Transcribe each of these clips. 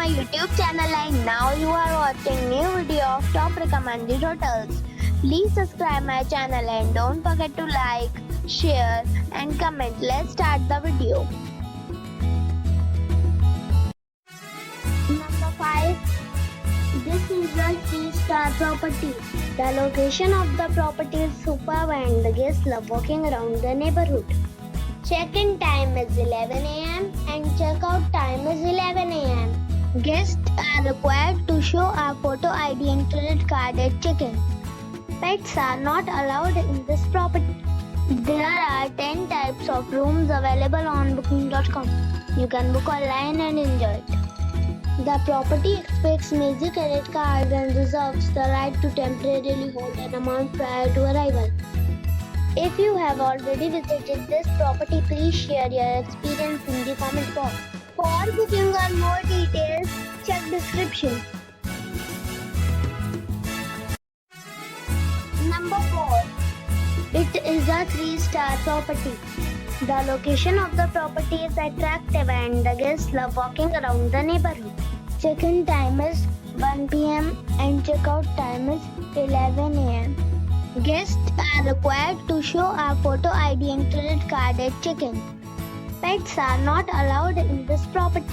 my YouTube channel and now you are watching new video of top recommended hotels. Please subscribe my channel and don't forget to like, share and comment. Let's start the video. Number 5. This is a 3-star property. The location of the property is superb and the guests love walking around the neighborhood. Check-in time is 11 a.m. and check-out time is 11 a.m. Guests are required to show a photo ID and credit card at check-in. Pets are not allowed in this property. There are 10 types of rooms available on booking.com. You can book online and enjoy it. The property expects major credit cards and reserves the right to temporarily hold an amount prior to arrival. If you have already visited this property, please share your experience in the comment box. For booking or more details, check description. Number 4. It is a 3-star property. The location of the property is attractive and the guests love walking around the neighborhood. Check-in time is 1 p.m. and check-out time is 11 a.m. Guests are required to show a photo ID and credit card at check-in. Pets are not allowed in this property.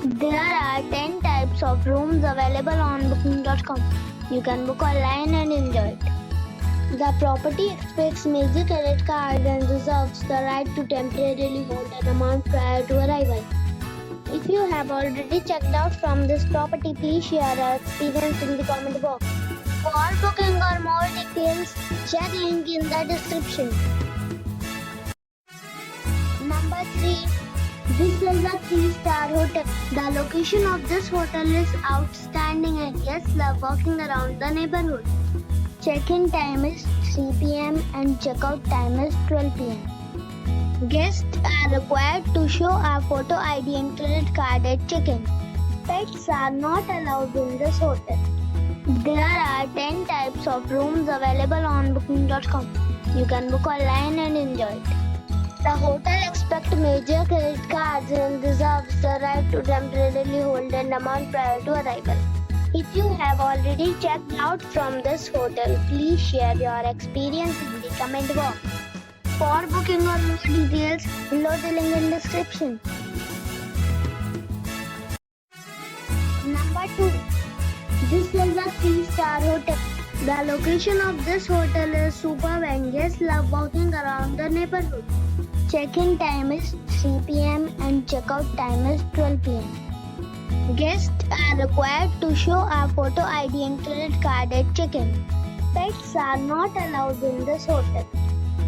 There are 10 types of rooms available on booking.com. You can book online and enjoy it. The property expects major credit cards and reserves the right to temporarily hold an amount prior to arrival. If you have already checked out from this property, please share your experience in the comment box. For booking or more details, check link in the description. Number 3. This is a 3-star hotel. The location of this hotel is outstanding and guests love walking around the neighborhood. Check-in time is 3 p.m. and check-out time is 12 p.m. Guests are required to show a photo ID and credit card at check-in. Pets are not allowed in this hotel. There are 10 types of rooms available on booking.com. You can book online and enjoy it. The hotel expects major credit cards and reserves the right to temporarily hold an amount prior to arrival. If you have already checked out from this hotel, please share your experience in the comment box. For booking or more details, below the link in description. Number 2. This is a 3-star hotel. The location of this hotel is superb and guests love walking around the neighborhood. Check-in time is 3 p.m. and check-out time is 12 p.m. Guests are required to show a photo ID and credit card at check-in. Pets are not allowed in this hotel.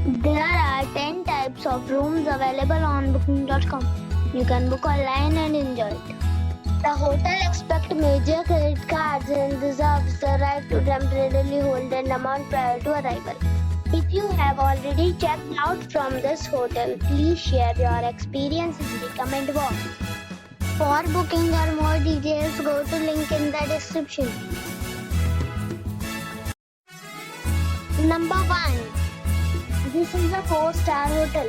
There are 10 types of rooms available on booking.com. You can book online and enjoy it. The hotel expects major credit cards and reserves the right to temporarily hold an amount prior to arrival. If you have already checked out from this hotel, please share your experience in the comment box. For booking or more details, go to link in the description. Number 1. This is a 4-star hotel.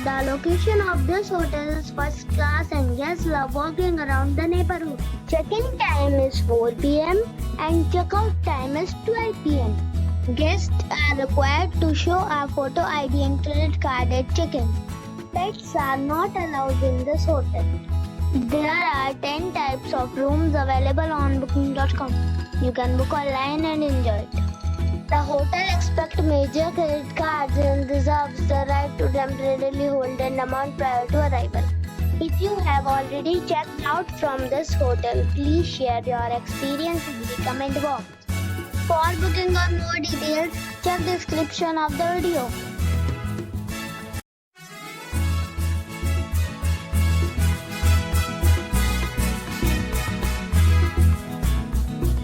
The location of this hotel is first class and guests love walking around the neighborhood. Check-in time is 4 p.m. and check-out time is 12 p.m. Guests are required to show a photo ID and credit card at check-in. Pets are not allowed in this hotel. There are 10 types of rooms available on booking.com. You can book online and enjoy it. The hotel expects major credit cards and reserves the right to temporarily hold an amount prior to arrival. If you have already checked out from this hotel, please share your experience in the comment box. For booking or more details, check description of the video.